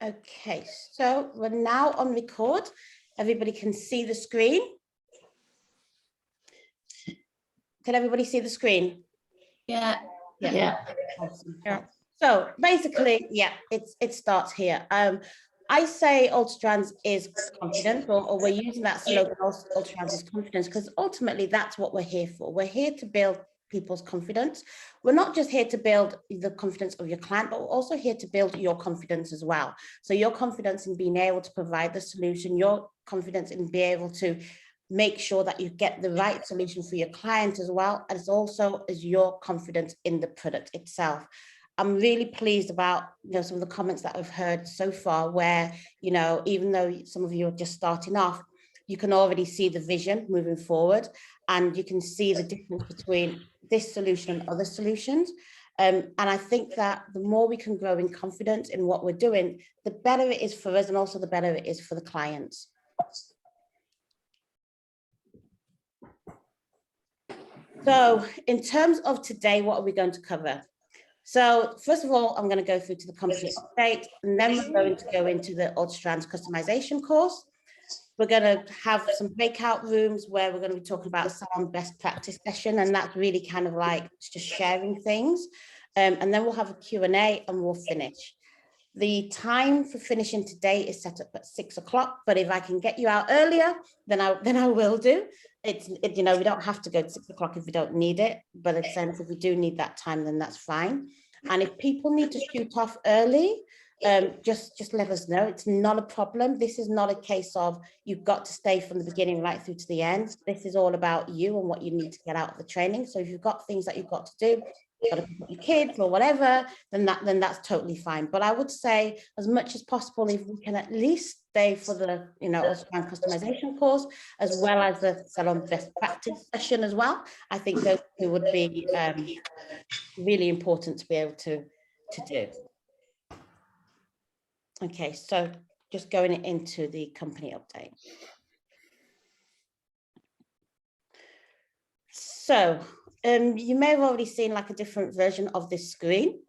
Okay, so we're now on record. Everybody can see the screen. Can everybody see the screen? Yeah. Awesome. Yeah. So basically, yeah, it starts here. I say UltraStrands is confidence, or we're using that slogan, UltraStrands is confidence, because ultimately that's what we're here for. We're here to build people's confidence. We're not just here to build the confidence of your client, but we're also here to build your confidence as well. So your confidence in being able to provide the solution, your confidence in being able to make sure that you get the right solution for your client as well, as also as your confidence in the product itself. I'm really pleased about some of the comments that I've heard so far where, even though some of you are just starting off, you can already see the vision moving forward, and you can see the difference between this solution and other solutions. And I think that the more we can grow in confidence in what we're doing, the better it is for us, and also the better it is for the clients. So in terms of today, what are we going to cover? So first of all, I'm going to go through to the company update, and then we're going to go into the UltraStrands customization course. We're going to have some breakout rooms where we're going to be talking about salon best practice session, and that's really kind of like just sharing things. And then we'll have a Q&A and we'll finish. The time for finishing today is set up at 6 o'clock, but if I can get you out earlier, then I will do. We don't have to go to 6 o'clock if we don't need it, but if we do need that time, then that's fine. And if people need to shoot off early, just let us know. It's not a problem. This is not a case of you've got to stay from the beginning right through to the end. This is all about you and what you need to get out of the training. So if you've got things that you've got to do, got to pick up your kids or whatever, then that's totally fine. But I would say, as much as possible, if we can at least stay for the UltraStrands customization course, as well as the salon best practice session as well, I think those two would be really important to be able to do. Okay, so just going into the company update. So you may have already seen like a different version of this screen,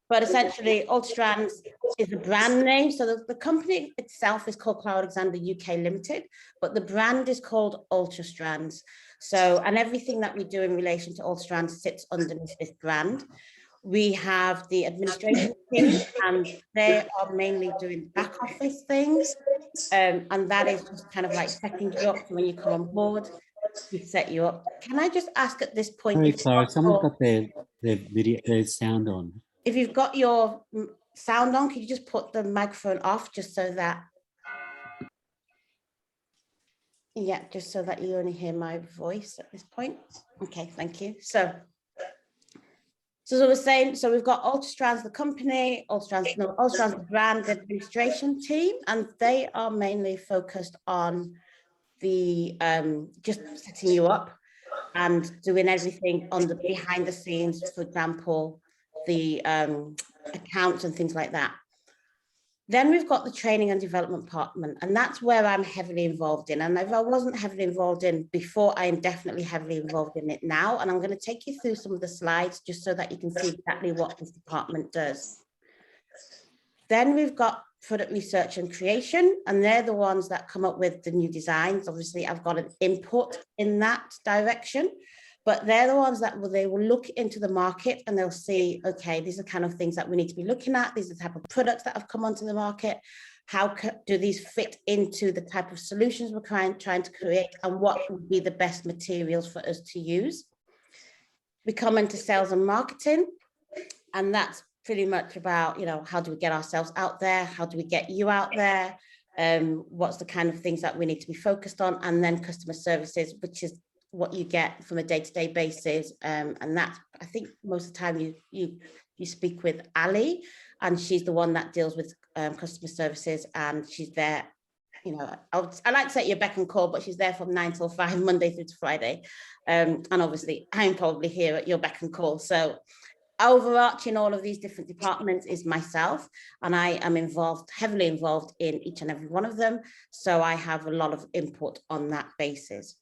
but essentially UltraStrands is a brand name. So the company itself is called Cloud Alexander UK Limited, but the brand is called UltraStrands. So, and everything that we do in relation to UltraStrands sits underneath this brand. We have the administration team, and they are mainly doing back office things. And that is just kind of like setting you up for when you come on board. We set you up. Can I just ask at this point? Sorry, Clara, someone's got their sound on. If you've got your sound on, could you just put the microphone off just so that, just so that you only hear my voice at this point? Okay, thank you. So we're saying, so we've got UltraStrands, the company, UltraStrands the brand, the administration team, and they are mainly focused on the just setting you up and doing everything on the behind the scenes, for example, the accounts and things like that. Then we've got the training and development department, and that's where I'm heavily involved in. And if I wasn't heavily involved in before, I am definitely heavily involved in it now. And I'm going to take you through some of the slides just so that you can see exactly what this department does. Then we've got product research and creation, and they're the ones that come up with the new designs. Obviously, I've got an input in that direction, but they're the ones that they will look into the market and they'll see, okay, these are kind of things that we need to be looking at. These are the type of products that have come onto the market. How do these fit into the type of solutions we're trying to create, and what would be the best materials for us to use? We come into sales and marketing, and that's pretty much about, how do we get ourselves out there? How do we get you out there? What's the kind of things that we need to be focused on? And then customer services, which is what you get from a day-to-day basis. And that, I think most of the time you speak with Ali, and she's the one that deals with customer services, and she's there, I like to say your beck and call, but she's there from 9 till 5, Monday through to Friday. And obviously I'm probably here at your beck and call. So overarching all of these different departments is myself, and I am heavily involved in each and every one of them. So I have a lot of input on that basis.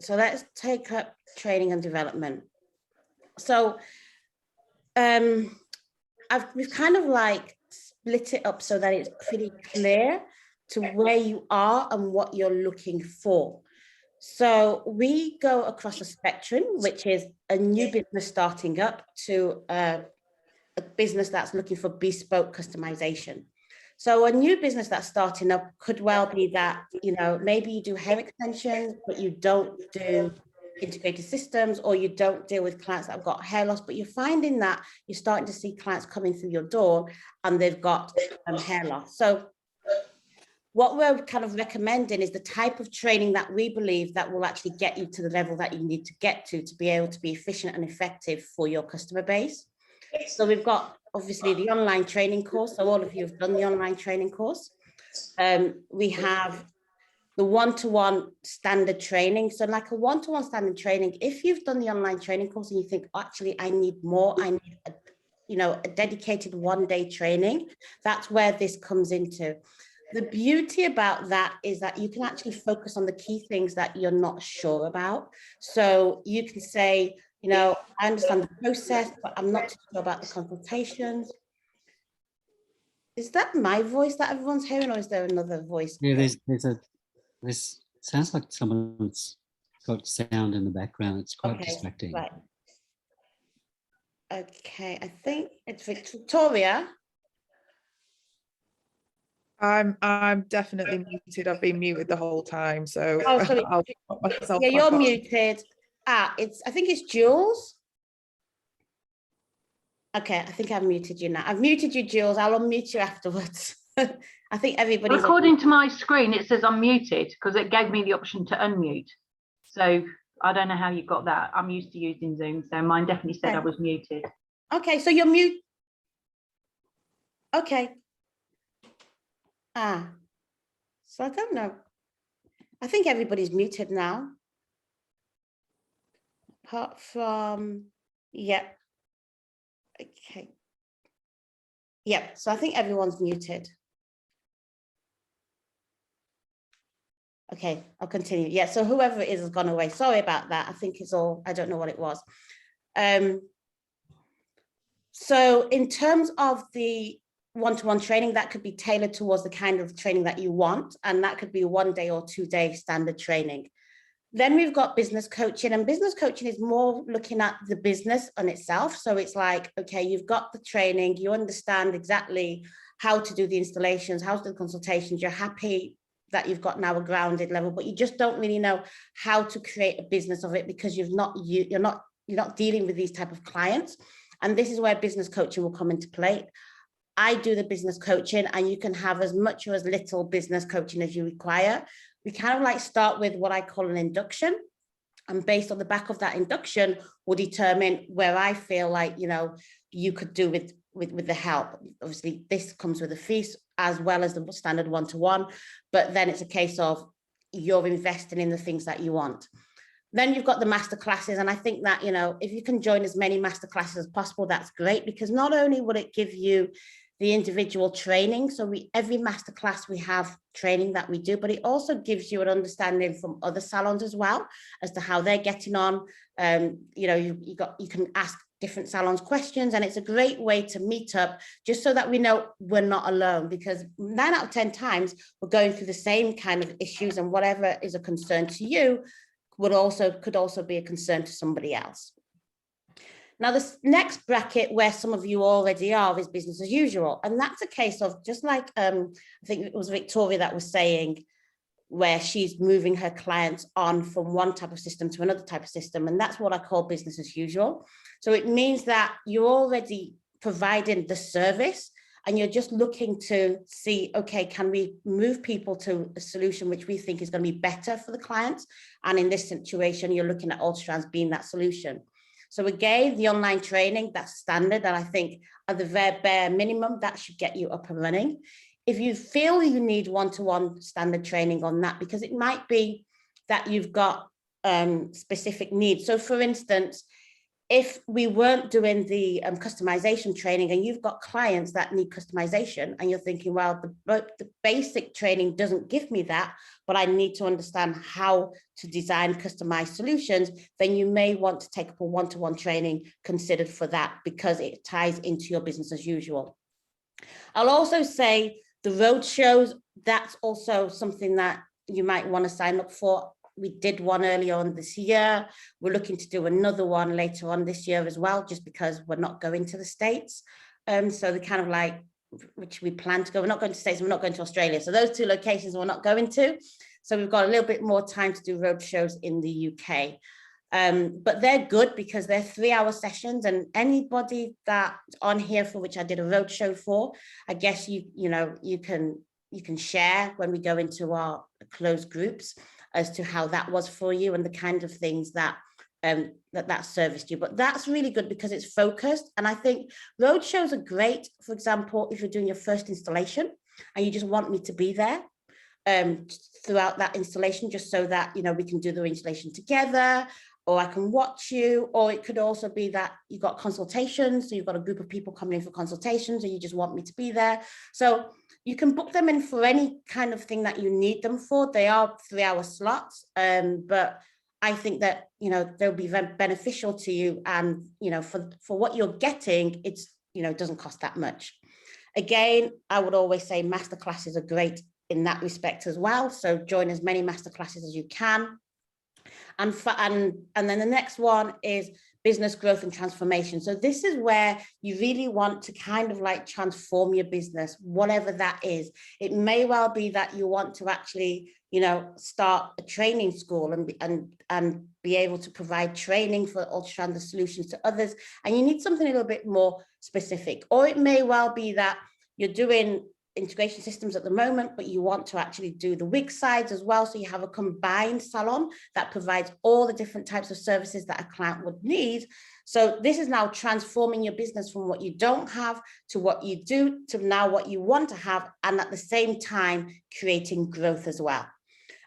So let's take up training and development. So we've kind of like split it up so that it's pretty clear to where you are and what you're looking for. So we go across a spectrum, which is a new business starting up to a business that's looking for bespoke customization. So a new business that's starting up could well be that, you know, maybe you do hair extensions, but you don't do integrated systems, or you don't deal with clients that have got hair loss, but you're finding that you're starting to see clients coming through your door and they've got hair loss. So what we're kind of recommending is the type of training that we believe that will actually get you to the level that you need to get to be able to be efficient and effective for your customer base. So we've got obviously the online training course. So all of you have done the online training course. We have the one-to-one standard training. So like a one-to-one standard training, if you've done the online training course and you think, actually, I need more, I need a dedicated one-day training, that's where this comes into. The beauty about that is that you can actually focus on the key things that you're not sure about. So you can say, you know, I understand the process, but I'm not too sure about the consultations. Is that my voice that everyone's hearing, or is there another voice? Yeah, this sounds like someone's got sound in the background. It's quite distracting. Right. Okay, I think it's Victoria. I'm definitely muted. I've been muted the whole time, so sorry. I'll put myself Yeah, back you're on. muted. I think it's Jules. Okay, I think I've muted you now. I've muted you, Jules. I'll unmute you afterwards. I think everybody's according to my screen, it says I'm muted because it gave me the option to unmute. So I don't know how you got that. I'm used to using Zoom, so mine definitely said I was muted. Okay, so you're mute. Okay. So I don't know. I think everybody's muted now. Apart from, yeah. Okay. Yeah, so I think everyone's muted. Okay, I'll continue. Yeah, so whoever it is has gone away. Sorry about that. I think it's all, I don't know what it was. So in terms of the one-to-one training, that could be tailored towards the kind of training that you want, and that could be 1 day or 2 day standard training. Then we've got business coaching, and business coaching is more looking at the business on itself. So it's like, okay, you've got the training, you understand exactly how to do the installations, how to do the consultations, you're happy that you've got now a grounded level, but you just don't really know how to create a business of it because you're not dealing with these type of clients. And this is where business coaching will come into play. I do the business coaching, and you can have as much or as little business coaching as you require. We kind of like start with what I call an induction, and based on the back of that induction, we'll determine where I feel like, you know, you could do with the help. Obviously, this comes with a fee as well as the standard one-to-one, but then it's a case of you're investing in the things that you want. Then you've got the master classes, and I think that, you know, if you can join as many master classes as possible, that's great, because not only will it give you the individual training, so every masterclass we have training that we do, but it also gives you an understanding from other salons as well as to how they're getting on. You know, you can ask different salons questions, and it's a great way to meet up just so that we know we're not alone, because 9 out of 10 times we're going through the same kind of issues, and whatever is a concern to you could also be a concern to somebody else. Now, this next bracket where some of you already are is business as usual. And that's a case of just like, I think it was Victoria that was saying, where she's moving her clients on from one type of system to another type of system. And that's what I call business as usual. So it means that you're already providing the service and you're just looking to see, okay, can we move people to a solution which we think is going to be better for the clients? And in this situation, you're looking at UltraStrands being that solution. So again, the online training, that's standard. And I think at the very bare minimum, that should get you up and running. If you feel you need one-to-one standard training on that, because it might be that you've got specific needs. So for instance, if we weren't doing the customization training, and you've got clients that need customization, and you're thinking, well, the basic training doesn't give me that, but I need to understand how to design customized solutions, then you may want to take up a one-to-one training considered for that, because it ties into your business as usual. I'll also say the road shows, that's also something that you might want to sign up for. We did one earlier on this year. We're looking to do another one later on this year as well, just because we're not going to the States. So they're kind of like, which we plan to go. We're not going to the States, we're not going to Australia. So those two locations we're not going to. So we've got a little bit more time to do road shows in the UK. But they're good because they're 3-hour sessions, and anybody that's on here for which I did a road show for, I guess you can share when we go into our closed groups as to how that was for you and the kind of things that that serviced you. But that's really good because it's focused. And I think road shows are great. For example, if you're doing your first installation and you just want me to be there throughout that installation, just so that, you know, we can do the installation together, or I can watch you. Or it could also be that you've got consultations, so you've got a group of people coming in for consultations, and you just want me to be there. So you can book them in for any kind of thing that you need them for. They are 3-hour slots, but I think that, you know, they'll be very beneficial to you, and, you know, for what you're getting, it's, you know, it doesn't cost that much. Again, I would always say masterclasses are great in that respect as well. So join as many masterclasses as you can. And then the next one is business growth and transformation. So this is where you really want to kind of like transform your business, whatever that is. It may well be that you want to actually, you know, start a training school and be able to provide training for UltraStrands solutions to others, and you need something a little bit more specific. Or it may well be that you're doing integration systems at the moment, but you want to actually do the wig sides as well. So you have a combined salon that provides all the different types of services that a client would need. So this is now transforming your business from what you don't have to what you do to now what you want to have, and at the same time creating growth as well.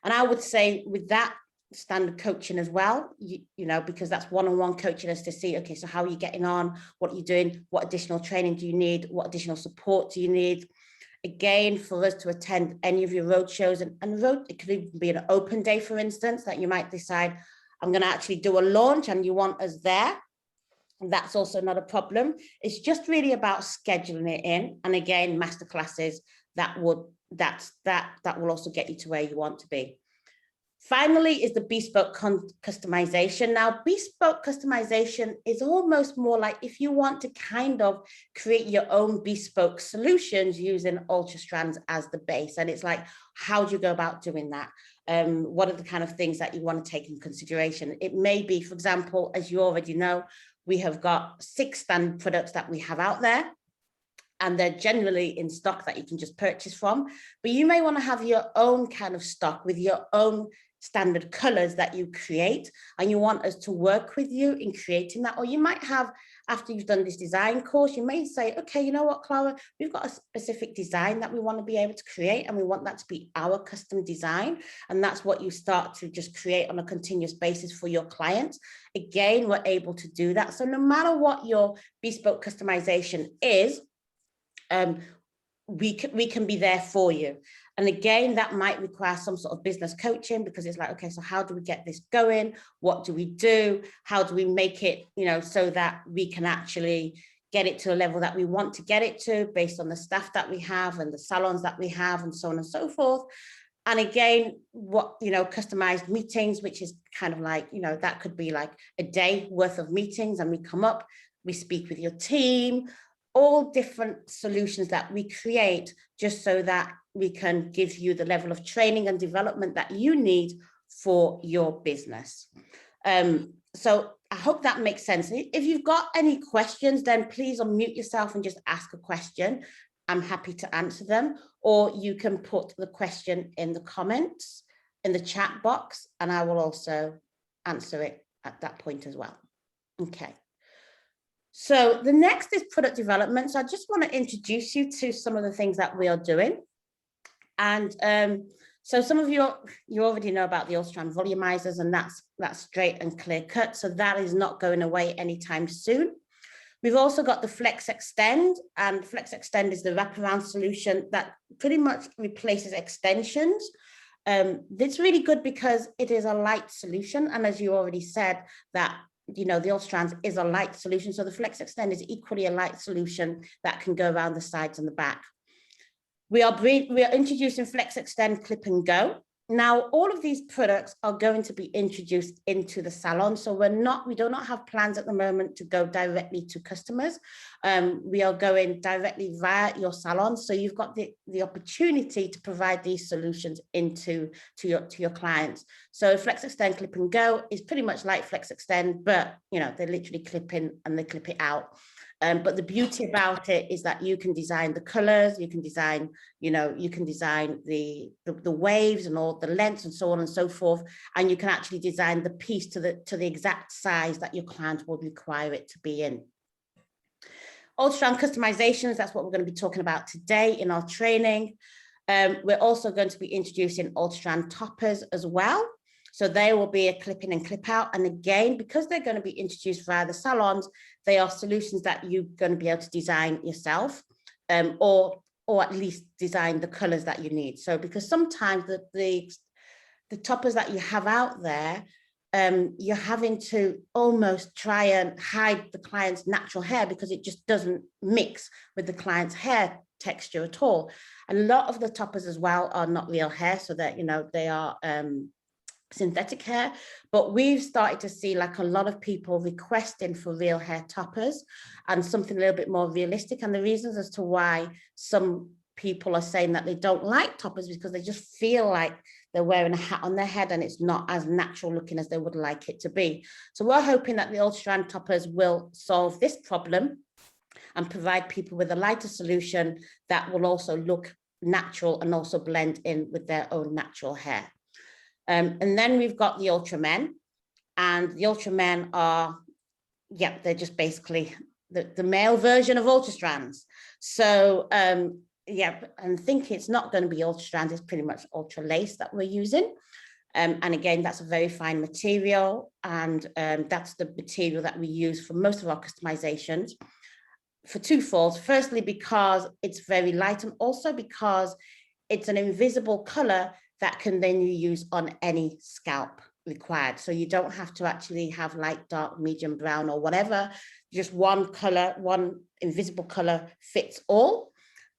And I would say with that, standard coaching as well, you know, because that's one-on-one coaching as to see, okay, so how are you getting on, what are you doing, what additional training do you need, what additional support do you need. Again, for us to attend any of your road shows, and it could even be an open day, for instance, that you might decide, I'm going to actually do a launch and you want us there. And that's also not a problem. It's just really about scheduling it in. And again, masterclasses that will also get you to where you want to be. Finally is the bespoke customization. Now, bespoke customization is almost more like if you want to kind of create your own bespoke solutions using UltraStrands as the base. And it's like, how do you go about doing that? What are the kind of things that you want to take in consideration? It may be, for example, as you already know, we have got 6 standard products that we have out there, and they're generally in stock that you can just purchase from. But you may want to have your own kind of stock with your own standard colors that you create, and you want us to work with you in creating that. Or you might have, after you've done this design course, you may say, okay, you know what, Clara, we've got a specific design that we want to be able to create, and we want that to be our custom design. And that's what you start to just create on a continuous basis for your clients. Again, we're able to do that. So no matter what your bespoke customization is, we can be there for you. And again, that might require some sort of business coaching, because it's like, okay, so how do we get this going? What do we do? How do we make it, you know, so that we can actually get it to a level that we want to get it to based on the staff that we have and the salons that we have and so on and so forth. And again, what, you know, customized meetings, which is kind of like, you know, that could be like a day worth of meetings, and we come up, we speak with your team, all different solutions that we create just so that we can give you the level of training and development that you need for your business. So I hope that makes sense. If you've got any questions, then please unmute yourself and just ask a question. I'm happy to answer them, or you can put the question in the comments, in the chat box, and I will also answer it at that point as well. Okay. So the next is product development. So I just want to introduce you to some of the things that we are doing. And So some of you already know about the UltraStrand volumizers, and that's straight and clear cut. So that is not going away anytime soon. We've also got the Flex Extend, and Flex Extend is the wraparound solution that pretty much replaces extensions. It's really good because it is a light solution. And as you already said, that, you know, the UltraStrands is a light solution. So the Flex Extend is equally a light solution that can go around the sides and the back. We are introducing Flex Extend Clip and Go. Now, all of these products are going to be introduced into the salon. So we do not have plans at the moment to go directly to customers. We are going directly via your salon. So you've got the opportunity to provide these solutions to your clients. So Flex Extend Clip and Go is pretty much like Flex Extend, but you know, they literally clip in and they clip it out. But the beauty about it is that you can design the colors, you can design, you know, you can design the waves and all the lengths and so on and so forth. And you can actually design the piece to the exact size that your client will require it to be in. UltraStrand customizations, that's what we're going to be talking about today in our training. We're also going to be introducing UltraStrand toppers as well. So they will be a clip in and clip out. And again, because they're going to be introduced via the salons, they are solutions that you're going to be able to design yourself, or at least design the colors that you need. So because sometimes the toppers that you have out there, you're having to almost try and hide the client's natural hair because it just doesn't mix with the client's hair texture at all. And a lot of the toppers as well are not real hair, so that, you know, they are synthetic hair, but we've started to see like a lot of people requesting for real hair toppers and something a little bit more realistic. And the reasons as to why some people are saying that they don't like toppers because they just feel like they're wearing a hat on their head and it's not as natural looking as they would like it to be. So we're hoping that the UltraStrand toppers will solve this problem and provide people with a lighter solution that will also look natural and also blend in with their own natural hair. And then we've got the UltraMen, and the UltraMen are, yeah, they're just basically the male version of UltraStrands. So yeah, and think it's not going to be UltraStrands, it's pretty much Ultra Lace that we're using. And again, that's a very fine material, and that's the material that we use for most of our customizations for twofold. Firstly, because it's very light, and also because it's an invisible color that can then you use on any scalp required. So you don't have to actually have light, dark, medium brown or whatever, just one color, one invisible color fits all.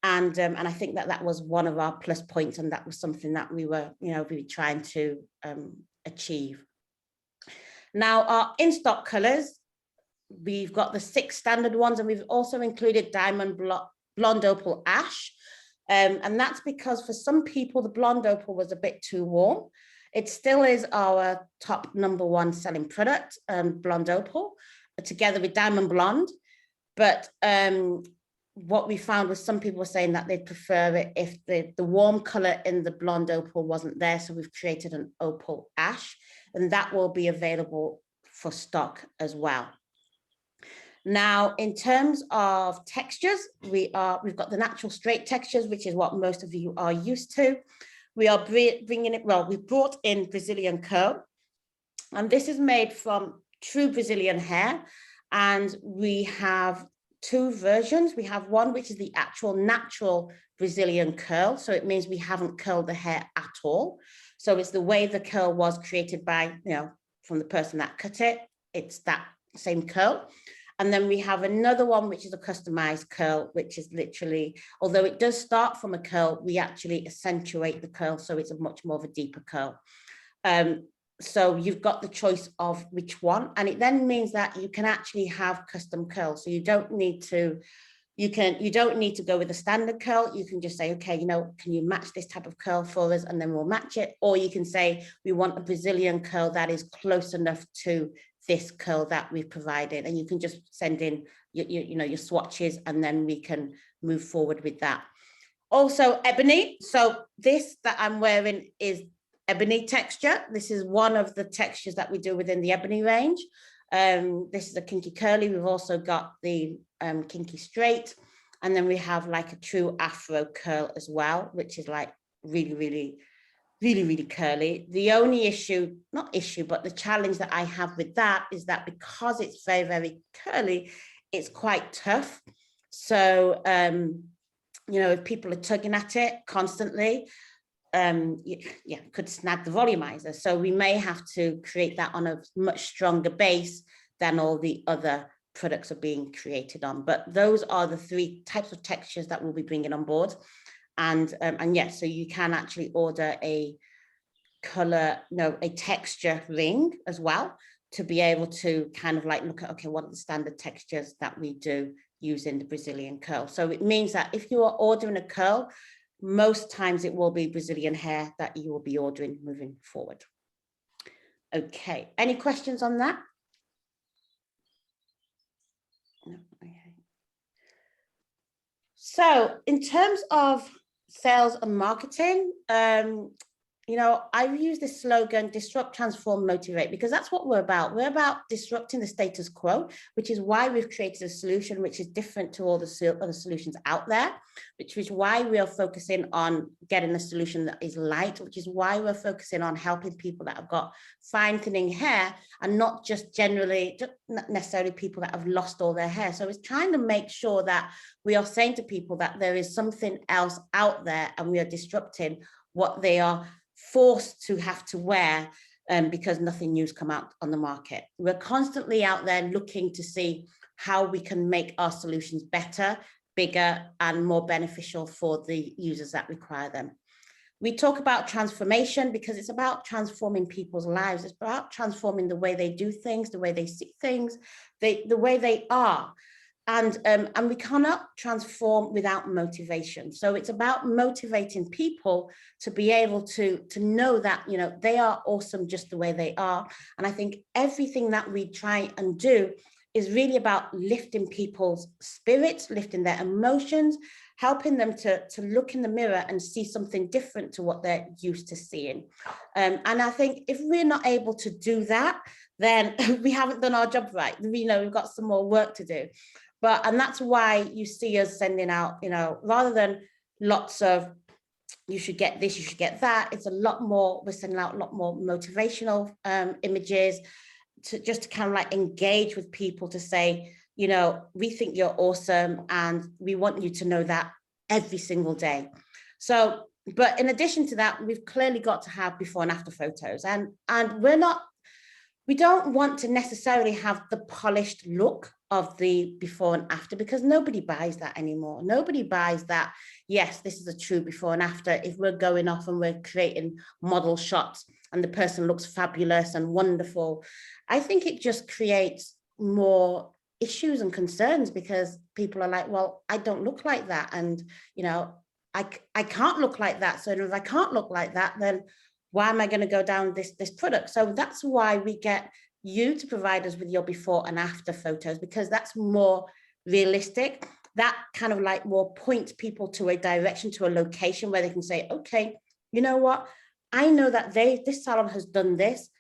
And I think that was one of our plus points, and that was something that we were, you know, really trying to achieve. Now, our in-stock colors, we've got the 6 standard ones, and we've also included Diamond Blonde Opal Ash. And that's because for some people, the Blonde Opal was a bit too warm. It still is our top #1 selling product, Blonde Opal, together with Diamond Blonde. But what we found was some people were saying that they'd prefer it if the warm color in the Blonde Opal wasn't there. So we've created an Opal Ash, and that will be available for stock as well. Now, in terms of textures, we've got the natural straight textures, which is what most of you are used to. We are bringing it, well, we've brought in Brazilian curl, and this is made from true Brazilian hair. And we have 2 versions. We have one, which is the actual natural Brazilian curl. So it means we haven't curled the hair at all. So it's the way the curl was created by, you know, from the person that cut it. It's that same curl. And then we have another one, which is a customized curl, which is literally, although it does start from a curl, we actually accentuate the curl. So it's a much more of a deeper curl. So you've got the choice of which one. And it then means that you can actually have custom curls. So you don't need to, you don't need to go with a standard curl. You can just say, okay, you know, can you match this type of curl for us? And then we'll match it. Or you can say, we want a Brazilian curl that is close enough to this curl that we've provided, and you can just send in your swatches, and then we can move forward with that. Also ebony. So this that I'm wearing is ebony texture. This is one of the textures that we do within the ebony range. This is a kinky curly. We've also got the kinky straight, and then we have like a true afro curl as well, which is like really really, really curly. The only issue, not issue, but the challenge that I have with that is that because it's very, very curly, it's quite tough. So, you know, if people are tugging at it constantly, yeah, could snag the volumizer. So we may have to create that on a much stronger base than all the other products are being created on. But those are the 3 types of textures that we'll be bringing on board. And yes, so you can actually order a a texture ring as well, to be able to kind of like look at, okay, what are the standard textures that we do using the Brazilian curl. So it means that if you are ordering a curl, most times it will be Brazilian hair that you will be ordering moving forward. Okay, any questions on that? No, okay. So in terms of sales and marketing, you know, I've used this slogan, disrupt, transform, motivate, because that's what we're about. We're about disrupting the status quo, which is why we've created a solution which is different to all the other solutions out there, which is why we are focusing on getting a solution that is light, which is why we're focusing on helping people that have got fine thinning hair, and not just generally, not necessarily people that have lost all their hair. So it's trying to make sure that we are saying to people that there is something else out there, and we are disrupting what they are forced to have to wear because nothing new's come out on the market. We're constantly out there looking to see how we can make our solutions better, bigger, and more beneficial for the users that require them. We talk about transformation because it's about transforming people's lives. It's about transforming the way they do things, the way they see things, the way they are. And we cannot transform without motivation. So it's about motivating people to be able to know that, you know, they are awesome just the way they are. And I think everything that we try and do is really about lifting people's spirits, lifting their emotions, helping them to look in the mirror and see something different to what they're used to seeing. And I think if we're not able to do that, then we haven't done our job right. You know, we've got some more work to do. And that's why you see us sending out, you know, rather than lots of, you should get this, you should get that, it's a lot more, we're sending out a lot more motivational images to just kind of like engage with people to say, you know, we think you're awesome and we want you to know that every single day. So, but in addition to that, we've clearly got to have before and after photos, and we don't want to necessarily have the polished look of the before and after, because nobody buys that anymore. Nobody buys that, yes, this is a true before and after, if we're going off and we're creating model shots and the person looks fabulous and wonderful. I think it just creates more issues and concerns, because people are like, well, I don't look like that. And, you know, I can't look like that. So if I can't look like that, then why am I going to go down this product? So that's why we get you to provide us with your before and after photos, because that's more realistic. That kind of like more points people to a direction, to a location where they can say, okay, you know what? I know that this salon has done this.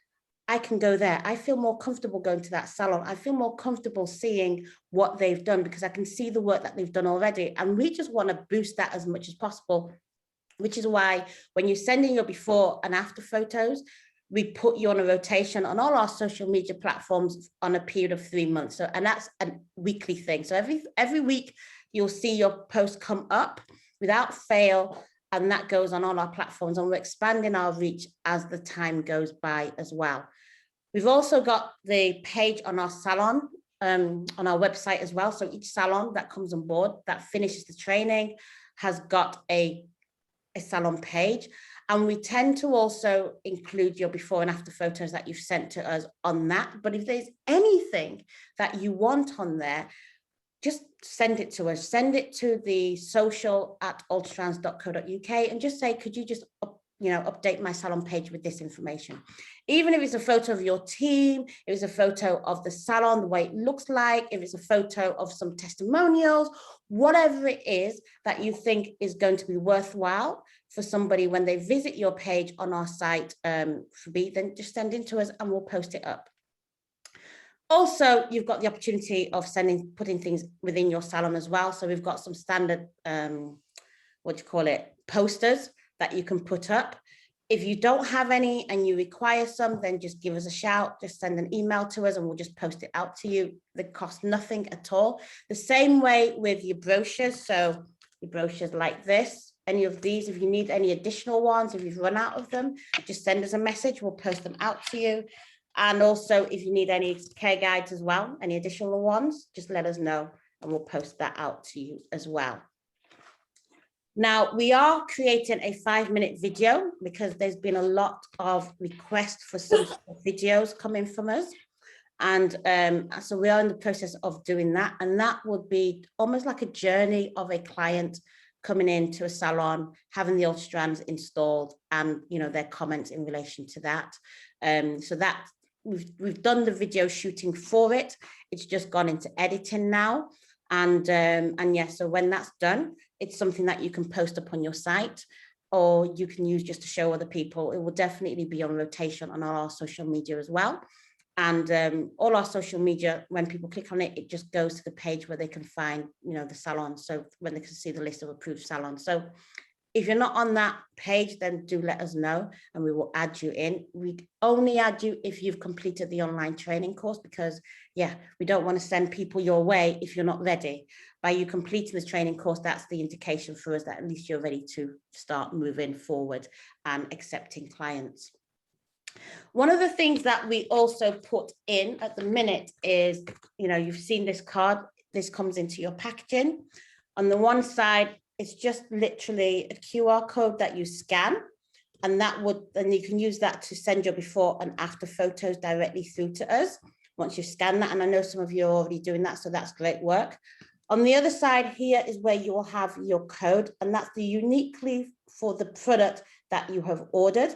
I can go there. I feel more comfortable going to that salon. I feel more comfortable seeing what they've done because I can see the work that they've done already. And we just want to boost that as much as possible, which is why when you're sending your before and after photos, we put you on a rotation on all our social media platforms on a period of 3 months. So, and that's a weekly thing. So every week you'll see your post come up without fail, and that goes on all our platforms, and we're expanding our reach as the time goes by as well. We've also got the page on our salon, on our website as well. So each salon that comes on board that finishes the training has got a salon page, and we tend to also include your before and after photos that you've sent to us on that. But if there's anything that you want on there, just send it to us. Send it to the social@ultrastrands.co.uk and just say, could you just update my salon page with this information? Even if it's a photo of your team, if it's a photo of the salon, the way it looks like, if it's a photo of some testimonials, whatever it is that you think is going to be worthwhile for somebody when they visit your page on our site, then just send it to us and we'll post it up. Also, you've got the opportunity of putting things within your salon as well. So we've got some standard, posters that you can put up. If you don't have any and you require some, then just give us a shout, just send an email to us and we'll just post it out to you. They cost nothing at all. The same way with your brochures. So your brochures like this, any of these, if you need any additional ones, if you've run out of them, just send us a message, we'll post them out to you. And also if you need any care guides as well, any additional ones, just let us know and we'll post that out to you as well. Now, we are creating a 5-minute video because there's been a lot of requests for some videos coming from us. And so we are in the process of doing that. And that would be almost like a journey of a client coming into a salon, having the UltraStrands installed and, you know, their comments in relation to that. So that we've done the video shooting for it. It's just gone into editing now. And yeah, so when that's done, it's something that you can post up on your site or you can use just to show other people. It will definitely be on rotation on our social media as well. And all our social media, when people click on it, it just goes to the page where they can find, you know, the salon. So when they can see the list of approved salons. So if you're not on that page, then do let us know and we will add you in. We only add you if you've completed the online training course because, yeah, we don't want to send people your way if you're not ready. By you completing the training course, that's the indication for us that at least you're ready to start moving forward and accepting clients. One of the things that we also put in at the minute is, you know, you've seen this card, this comes into your packaging. On the one side, it's just literally a QR code that you scan and then you can use that to send your before and after photos directly through to us once you scan that. And I know some of you are already doing that, so that's great work. On the other side here is where you will have your code, and that's uniquely for the product that you have ordered.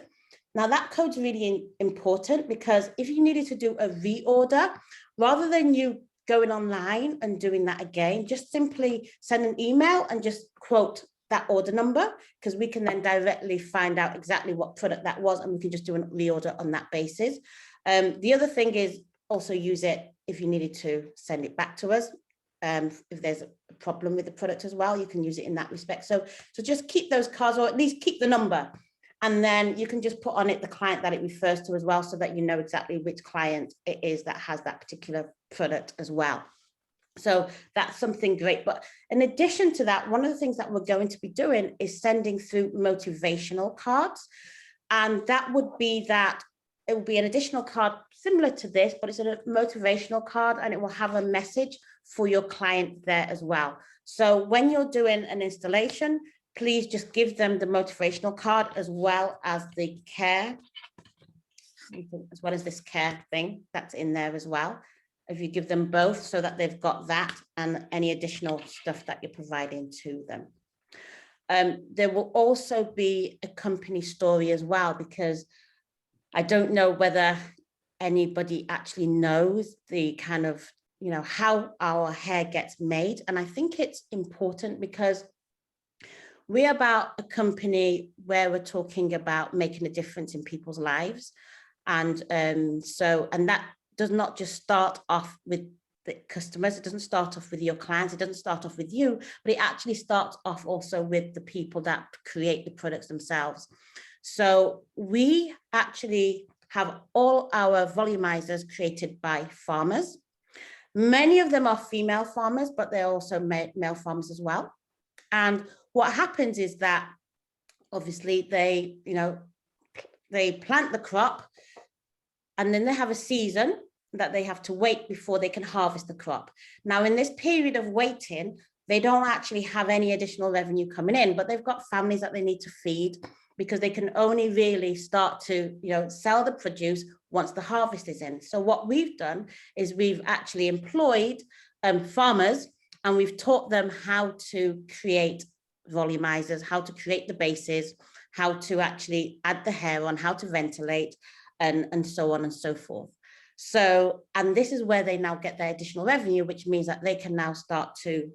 Now that code's really important because if you needed to do a reorder, rather than you going online and doing that again, just simply send an email and just quote that order number, because we can then directly find out exactly what product that was and we can just do a reorder on that basis. The other thing is also use it if you needed to send it back to us. If there's a problem with the product as well, you can use it in that respect. So just keep those cards, or at least keep the number. And then you can just put on it the client that it refers to as well, so that you know exactly which client it is that has that particular product as well. So that's something great. But in addition to that, one of the things that we're going to be doing is sending through motivational cards. And that would be that it will be an additional card similar to this, but it's a motivational card and it will have a message for your client there as well. So when you're doing an installation, please just give them the motivational card as well as the care, as well as this care thing that's in there as well. If you give them both so that they've got that and any additional stuff that you're providing to them. There will also be a company story as well, because I don't know whether anybody actually knows the kind of, you know, how our hair gets made. And I think it's important because we're about a company where we're talking about making a difference in people's lives. And that does not just start off with the customers. It doesn't start off with your clients. It doesn't start off with you, but it actually starts off also with the people that create the products themselves. So we actually have all our volumizers created by farmers. Many of them are female farmers, but they're also male farmers as well. And what happens is that obviously they plant the crop and then they have a season that they have to wait before they can harvest the crop. Now, in this period of waiting, they don't actually have any additional revenue coming in, but they've got families that they need to feed, because they can only really start to, you know, sell the produce once the harvest is in. So what we've done is we've actually employed farmers, and we've taught them how to create volumizers, how to create the bases, how to actually add the hair on, how to ventilate, and so on and so forth. So, and this is where they now get their additional revenue, which means that they can now start to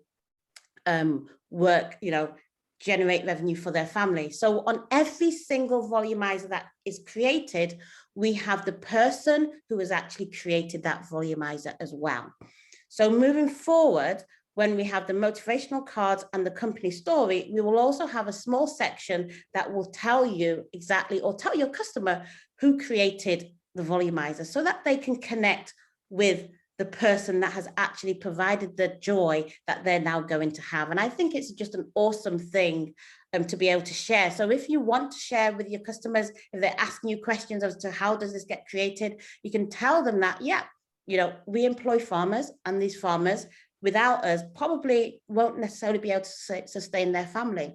work, you know, generate revenue for their family. So on every single volumizer that is created, we have the person who has actually created that volumizer as well. So moving forward, when we have the motivational cards and the company story, we will also have a small section that will tell you exactly, or tell your customer who created the volumizer, so that they can connect with the person that has actually provided the joy that they're now going to have. And I think it's just an awesome thing to be able to share. So if you want to share with your customers, if they're asking you questions as to how does this get created, you can tell them that, yeah, you know, we employ farmers, and these farmers without us probably won't necessarily be able to sustain their family.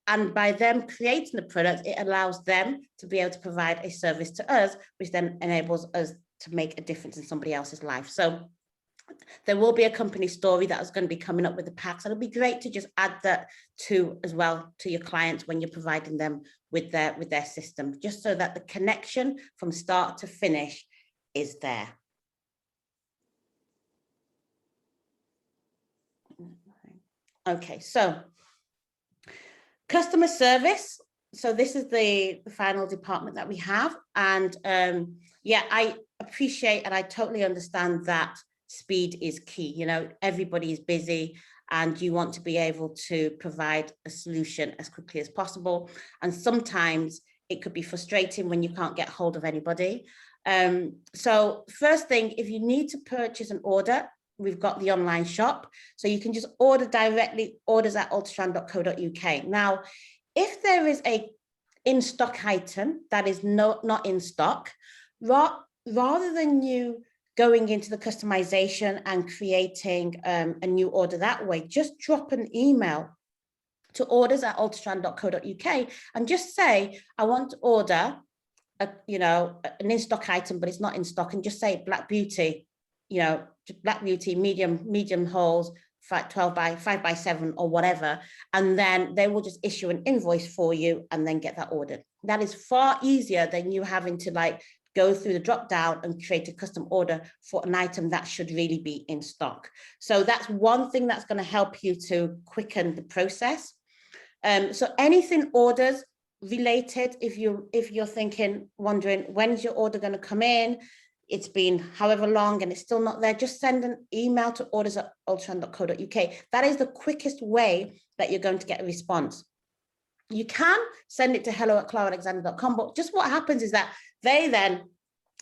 And by them creating the product, it allows them to be able to provide a service to us, which then enables us to make a difference in somebody else's life. So there will be a company story that is going to be coming up with the packs. And it'll be great to just add that to as well to your clients when you're providing them with their system, just so that the connection from start to finish is there. Okay, so customer service. So this is the final department that we have. And yeah, I appreciate and I totally understand that speed is key. You know, everybody is busy and you want to be able to provide a solution as quickly as possible. And sometimes it could be frustrating when you can't get hold of anybody. So first thing, if you need to purchase an order, we've got the online shop. So you can just order directly, orders@ultrastrand.co.uk. Now, if there is a in-stock item that is not in stock, rather than you going into the customization and creating a new order that way, just drop an email to orders@ultrastrand.co.uk and just say, I want to order an in-stock item, but it's not in stock, and just say Black Beauty, Black Beauty, medium holes, 12 by 5 by 7 or whatever, and then they will just issue an invoice for you and then get that ordered. That is far easier than you having to go through the drop down and create a custom order for an item that should really be in stock. So that's one thing that's going to help you to quicken the process. So anything orders related, if you're wondering when's your order going to come in, it's been however long and it's still not there, just send an email to orders@ultrastrand.co.uk. That is the quickest way that you're going to get a response. You can send it to hello@claraalexander.com, but just what happens is that they then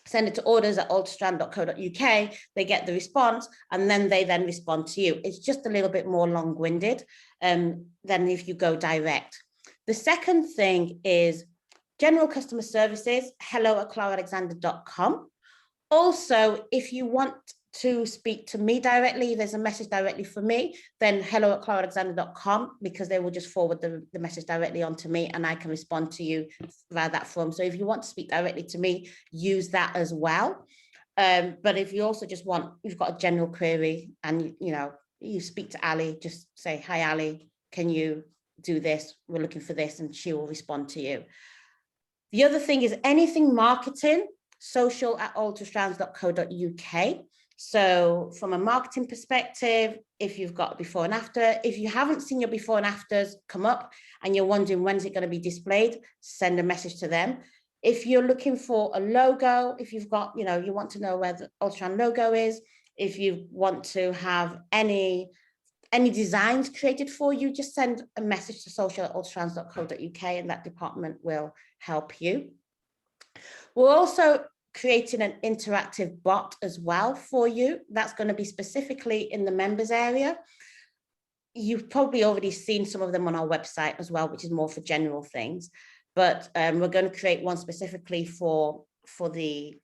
send it to orders@ultrastrand.co.uk, they get the response, and then they then respond to you. It's just a little bit more long-winded than if you go direct. The second thing is general customer services, hello@claraalexander.com. Also, if you want to speak to me directly, there's a message directly for me, then hello@claraalexander.com, because they will just forward the message directly on to me and I can respond to you via that form. So if you want to speak directly to me, use that as well. But if you also just you've got a general query and you speak to Ali, just say, hi Ali, can you do this? We're looking for this, and she will respond to you. The other thing is anything marketing, social@ultrastrands.co.uk. So from a marketing perspective, if you've got before and after, if you haven't seen your before and afters come up and you're wondering when's it going to be displayed, send a message to them. If you're looking for a logo, if you've got, you want to know where the UltraStrand logo is, if you want to have any designs created for you, just send a message to social@ultrastrands.co.uk and that department will help you. We're also creating an interactive bot as well for you. That's going to be specifically in the members area. You've probably already seen some of them on our website as well, which is more for general things. But we're going to create one specifically for the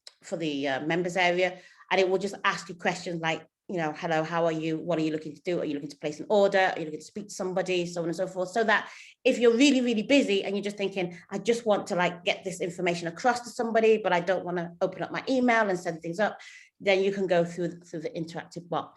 members area, and it will just ask you questions like, hello, how are you? What are you looking to do? Are you looking to place an order? Are you looking to speak to somebody? So on and so forth. So that if you're really, really busy and you're just thinking, I just want to get this information across to somebody, but I don't want to open up my email and send things up, then you can go through the interactive bot.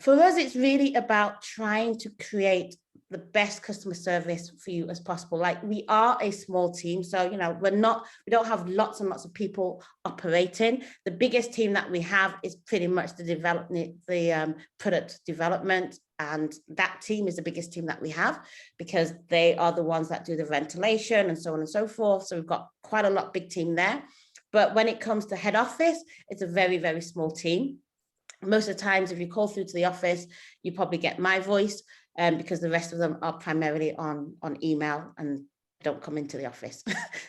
For us, it's really about trying to create the best customer service for you as possible. We are a small team, so we don't have lots and lots of people operating. The biggest team that we have is pretty much the product development, and that team is the biggest team that we have because they are the ones that do the ventilation and so on and so forth. So we've got quite a big team there. But when it comes to head office, it's a very, very small team. Most of the times, if you call through to the office, you probably get my voice, because the rest of them are primarily on email and don't come into the office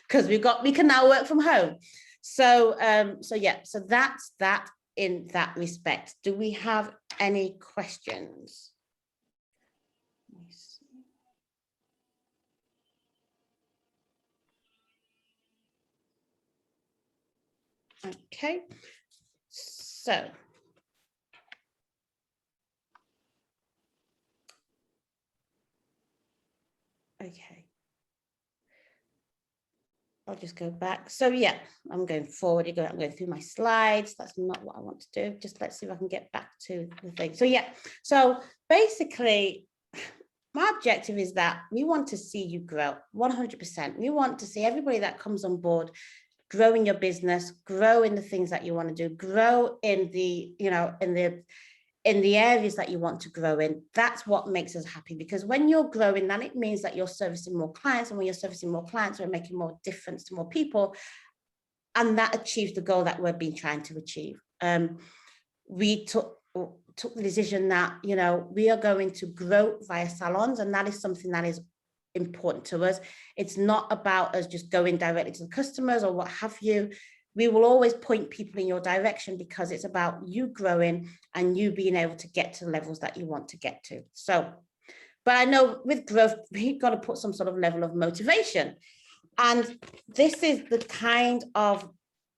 because we can now work from home. So yeah, so that's that in that respect. Do we have any questions? Okay, so okay, I'll just go back. So yeah, I'm going forward. I'm going through my slides. That's not what I want to do. Just let's see if I can get back to the thing. So yeah, so basically, my objective is that we want to see you grow 100%. We want to see everybody that comes on board grow in your business, grow in the things that you want to do, grow in the, you know, in the areas that you want to grow in. That's what makes us happy, because when you're growing, then it means that you're servicing more clients, and when you're servicing more clients, we're making more difference to more people, and that achieves the goal that we've been trying to achieve. We took the decision that, you know, we are going to grow via salons, and that is something that is important to us. It's not about us just going directly to the customers or what have you. We will always point people in your direction, because it's about you growing and you being able to get to the levels that you want to get to. So, but I know with growth, we've got to put some sort of level of motivation. And this is the kind of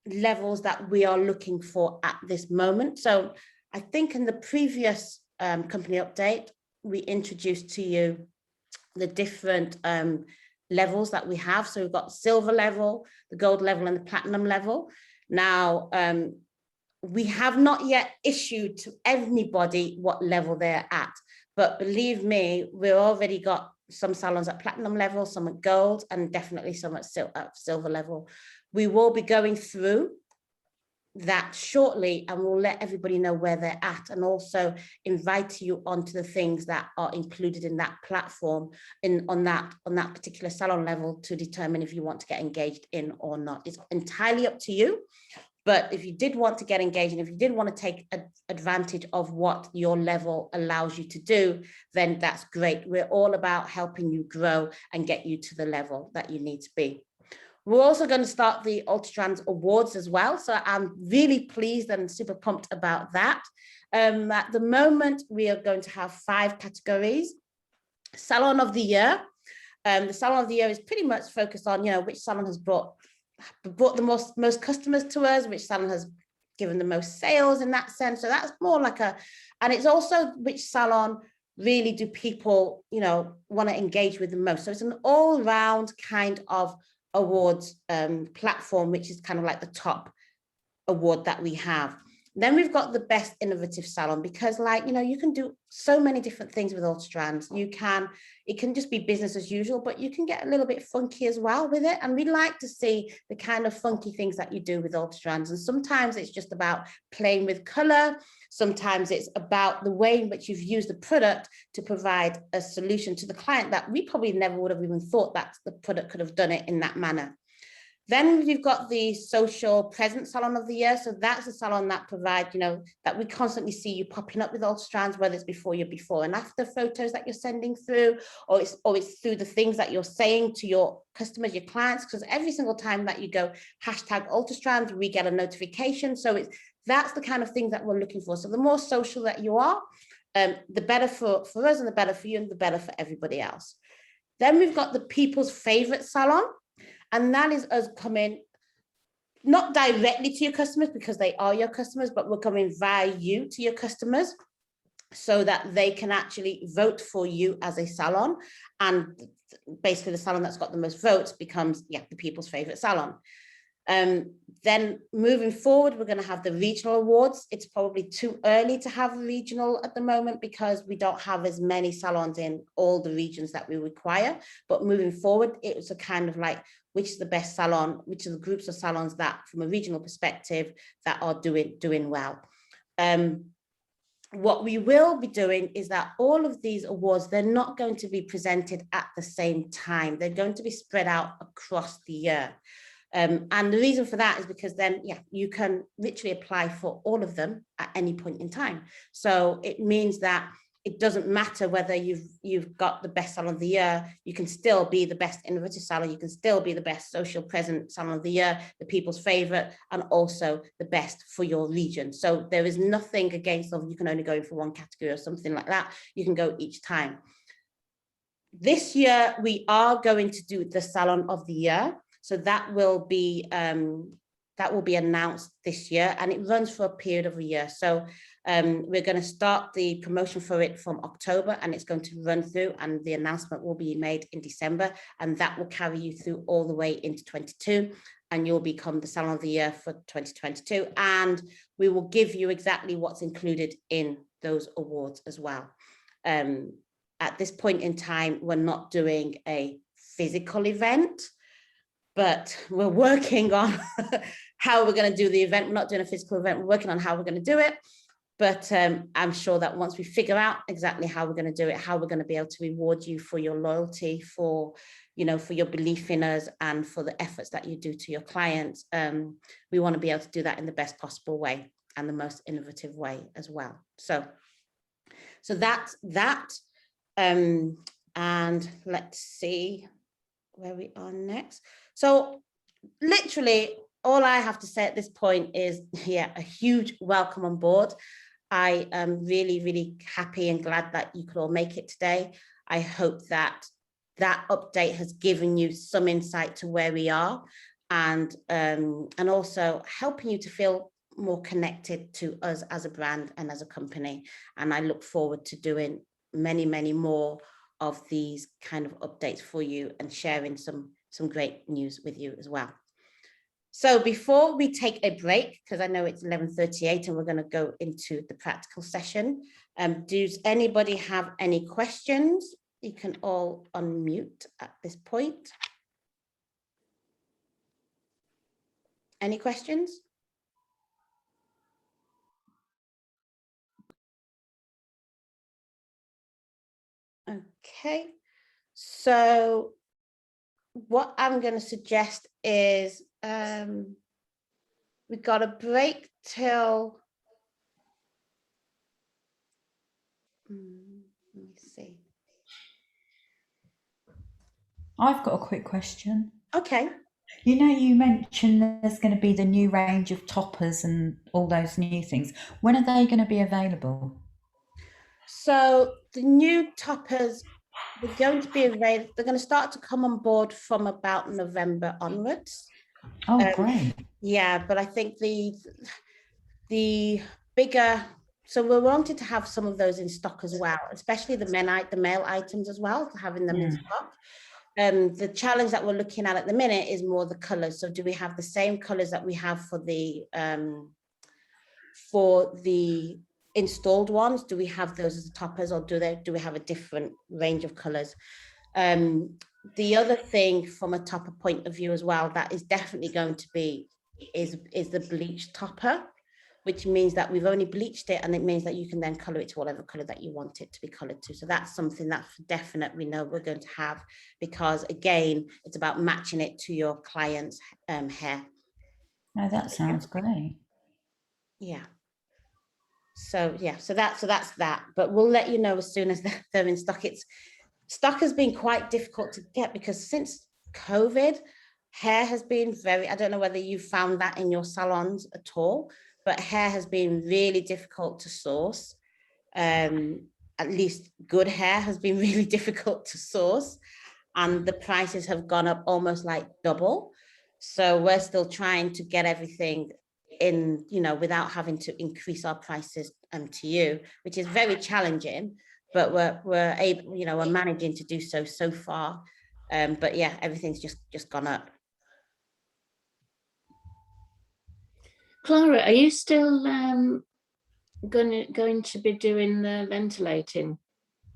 levels that we are looking for at this moment. So I think in the previous company update, we introduced to you the different levels that we have. So we've got silver level, the gold level, and the platinum level. Now, we have not yet issued to anybody what level they're at, but believe me, we've already got some salons at platinum level, some at gold, and definitely some at silver level. We will be going through that shortly, and we'll let everybody know where they're at, and also invite you onto the things that are included in that platform on that particular salon level, to determine if you want to get engaged in or not. It's entirely up to you. But if you did want to get engaged, and if you did want to take advantage of what your level allows you to do, then that's great. We're all about helping you grow and get you to the level that you need to be. We're also going to start the UltraStrands Awards as well. So I'm really pleased and super pumped about that. At the moment, we are going to have 5 categories. Salon of the Year. The Salon of the Year is pretty much focused on, you know, which salon has brought the most customers to us, which salon has given the most sales in that sense. So that's more like and it's also which salon really do people, you know, want to engage with the most. So it's an all-round kind of awards platform, which is kind of like the top award that we have. Then we've got the best innovative salon, because, like, you know, you can do so many different things with UltraStrands. It can just be business as usual, but you can get a little bit funky as well with it. And we like to see the kind of funky things that you do with UltraStrands. And sometimes it's just about playing with color. Sometimes it's about the way in which you've used the product to provide a solution to the client that we probably never would have even thought that the product could have done it in that manner. Then we've got the social presence salon of the year. So that's a salon that provides, you know, that we constantly see you popping up with UltraStrands, whether it's before and after photos that you're sending through, or it's through the things that you're saying to your customers, your clients, because every single time that you go #UltraStrands, we get a notification. So that's the kind of thing that we're looking for. So the more social that you are, the better for us, and the better for you, and the better for everybody else. Then we've got the people's favorite salon. And that is us coming not directly to your customers, because they are your customers, but we're coming via you to your customers, so that they can actually vote for you as a salon. And basically the salon that's got the most votes becomes, yeah, the people's favorite salon. Then moving forward, we're going to have the regional awards. It's probably too early to have regional at the moment, because we don't have as many salons in all the regions that we require. But moving forward, it's a kind of like, which is the best salon, which are the groups of salons that, from a regional perspective, that are doing well. What we will be doing is that all of these awards, they're not going to be presented at the same time. They're going to be spread out across the year. And the reason for that is because then, yeah, you can literally apply for all of them at any point in time. So it means that it doesn't matter whether you've got the best salon of the year, you can still be the best innovative salon, you can still be the best social present salon of the year, the people's favorite, and also the best for your region. So there is nothing against them, you can only go in for one category or something like that, you can go each time. This year, we are going to do the salon of the year. So that will be announced this year, and it runs for a period of a year. So we're going to start the promotion for it from October, and it's going to run through, and the announcement will be made in December, and that will carry you through all the way into 22, and you'll become the salon of the year for 2022. And we will give you exactly what's included in those awards as well. At this point in time, we're not doing a physical event, but we're working on how we're going to do the event. We're not doing a physical event, we're working on how we're going to do it. But I'm sure that once we figure out exactly how we're going to do it, how we're going to be able to reward you for your loyalty, for, you know, for your belief in us, and for the efforts that you do to your clients, we want to be able to do that in the best possible way and the most innovative way as well. So that's that. And let's see where we are next. So literally all I have to say at this point is, yeah, a huge welcome on board. I am really, really happy and glad that you could all make it today. I hope that that update has given you some insight to where we are, and also helping you to feel more connected to us as a brand and as a company. And I look forward to doing many, many more of these kind of updates for you and sharing some great news with you as well. So before we take a break, because I know it's 11:38 and we're going to go into the practical session, does anybody have any questions? You can all unmute at this point. Any questions? Okay, so what I'm going to suggest is we've got a break till, let me see. I've got a quick question. Okay. You know, you mentioned there's going to be the new range of toppers and all those new things. When are they going to be available? So the new toppers, they're going to be available. They're going to start to come on board from about November onwards. Oh, great. Yeah, but I think the bigger, so we're wanting to have some of those in stock as well, especially the male items as well, having them in stock. The challenge that we're looking at the minute is more the colors. So do we have the same colors that we have for the installed ones? Do we have those as toppers, or do we have a different range of colors? The other thing from a topper point of view as well, that is definitely going to be is the bleach topper, which means that we've only bleached it, and it means that you can then color it to whatever color that you want it to be colored to. So that's something that for definite we know we're going to have, because again, it's about matching it to your client's hair. Oh, that sounds great. Yeah. So yeah, so that's that. But we'll let you know as soon as they're in stock. Stock has been quite difficult to get, because since COVID, hair has been very, I don't know whether you found that in your salons at all, but hair has been really difficult to source. At least good hair has been really difficult to source, and the prices have gone up almost like double. So we're still trying to get everything in, you know, without having to increase our prices to you, which is very challenging, but we're able, you know, we're managing to do so far. But yeah, everything's just gone up. Clara, are you still going to be doing the ventilating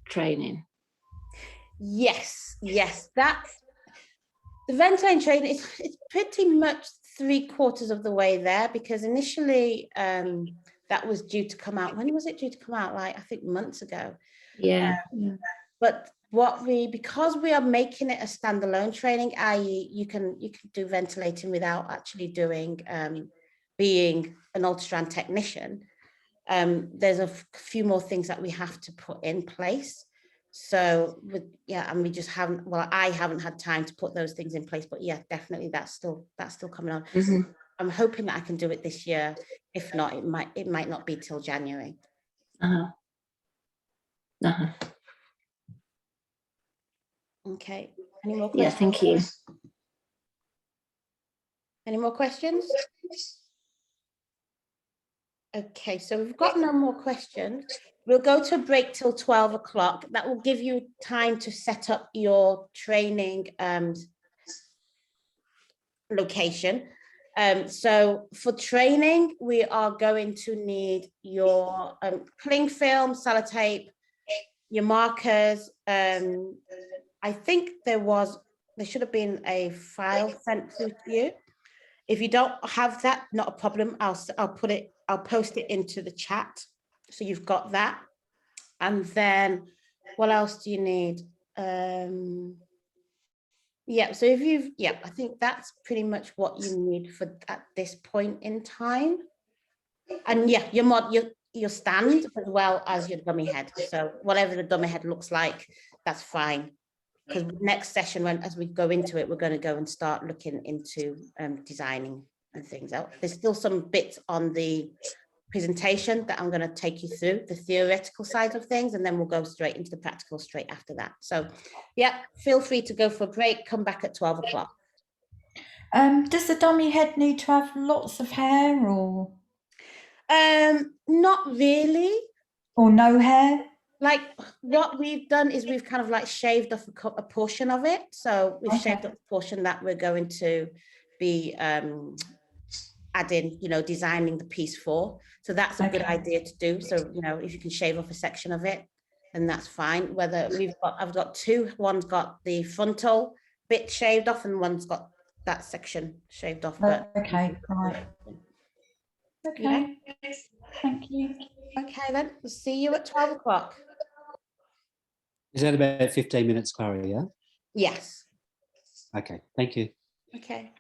training? Yes, that's the ventilating training. It's pretty much 3/4 of the way there, because initially that was due to come out. When was it due to come out? Like, I think months ago. Yeah. But because we are making it a standalone training, i.e. you can do ventilating without actually doing being an ultrasound technician. There's a few more things that we have to put in place. So and we just haven't, well, I haven't had time to put those things in place, but yeah, definitely that's still coming on. Mhm. I'm hoping that I can do it this year. If not, it might not be till January. Uh-huh. Uh-huh. Okay. Any more Yeah, questions? thank you. Any more questions? Okay, so we've got no more questions. We'll go to a break till 12 o'clock. That will give you time to set up your training location. So for training, we are going to need your cling film, sellotape, your markers. I think there should have been a file sent through to you. If you don't have that, not a problem. I'll post it into the chat. So you've got that. And then what else do you need? Yeah, so I think that's pretty much what you need at this point in time. And yeah, your stand as well as your dummy head. So whatever the dummy head looks like, that's fine. Because next session, as we go into it, we're going to go and start looking into designing and things out. There's still some bits on the presentation that I'm going to take you through, the theoretical side of things, and then we'll go straight into the practical straight after that. So yeah, feel free to go for a break, come back at 12 o'clock. Does the dummy head need to have lots of hair or Not really. or no hair? Like what we've done is we've kind of like shaved off a portion of it. So we've shaved off a portion that we're going to be adding, designing the piece for. So that's a good idea to do. So, if you can shave off a section of it, then that's fine. I've got two, one's got the frontal bit shaved off and one's got that section shaved off. But Okay, right. Okay, thank you. Okay, then we'll see you at 12 o'clock. Is that about 15 minutes, Chloe? Yeah. Yes. Okay. Thank you. Okay.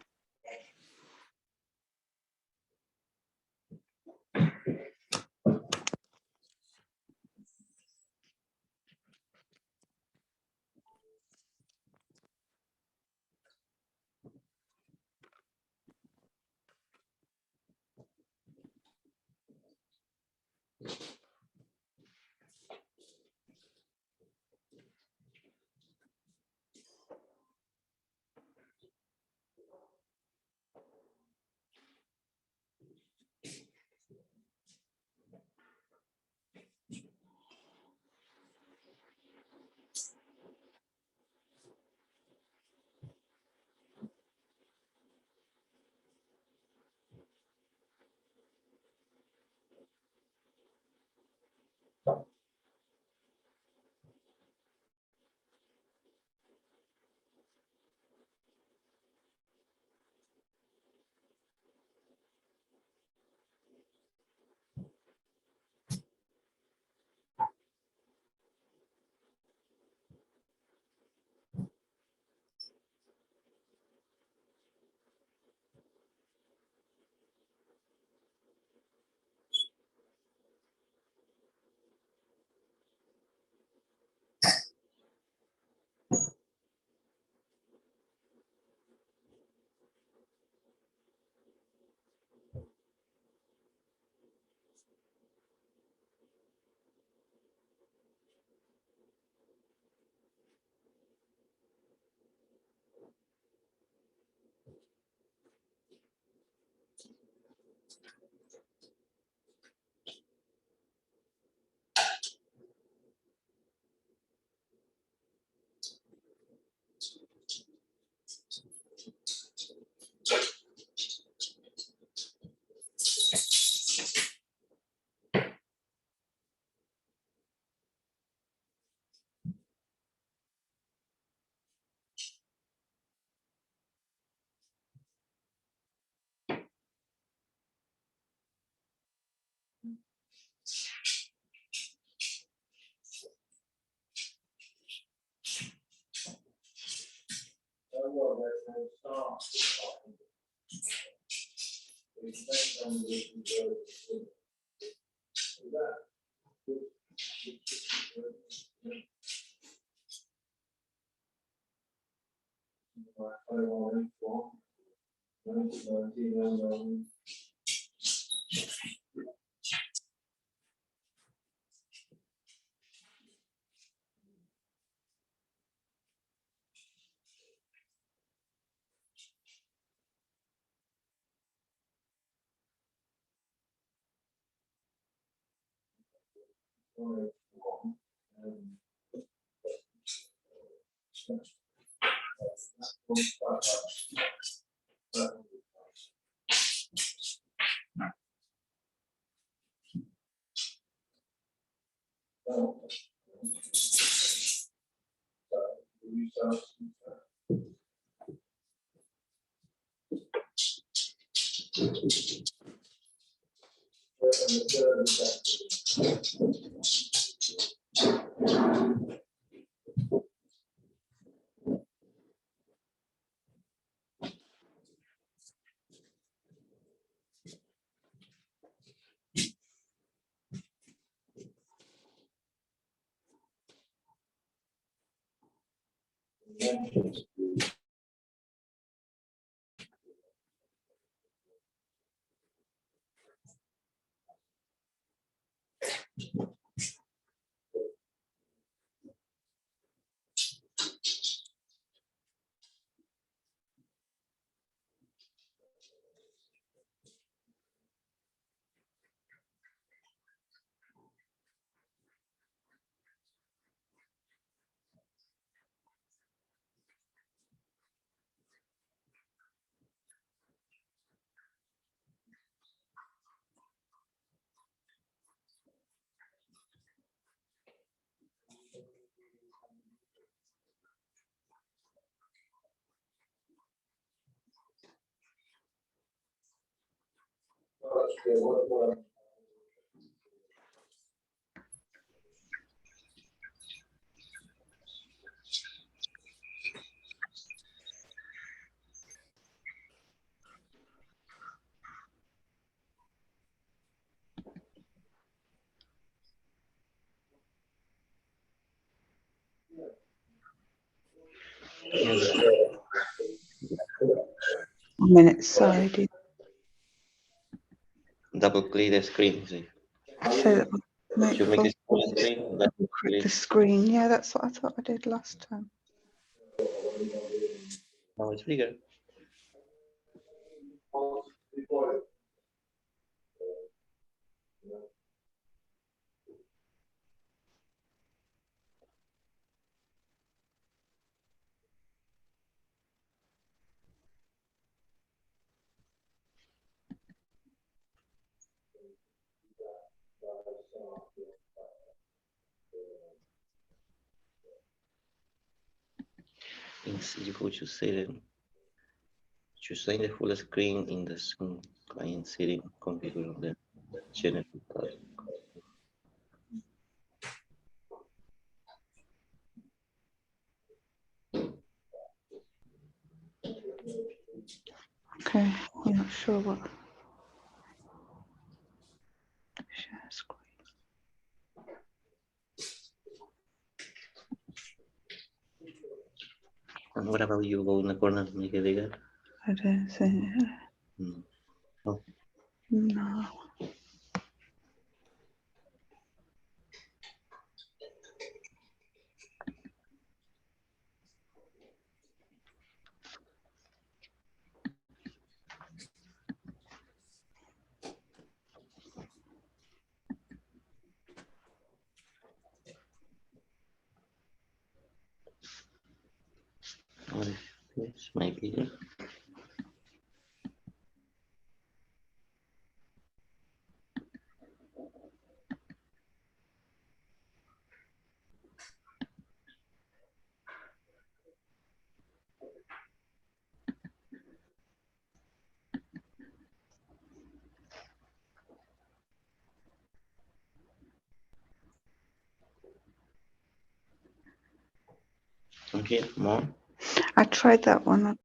1 minute, sorry. Double click the screen. See. So that You make it full screen. Double click the click. screen. Yeah, that's what I thought I did last time. Now it's bigger. You could just say that you say the full screen in the Zoom client setting configure the general tab. Okay, I'm not sure what. Share screen. And what about you go in the corner and make it bigger? I don't think. Mm. Oh. No. What if this might be bigger? Okay, more. I tried that one.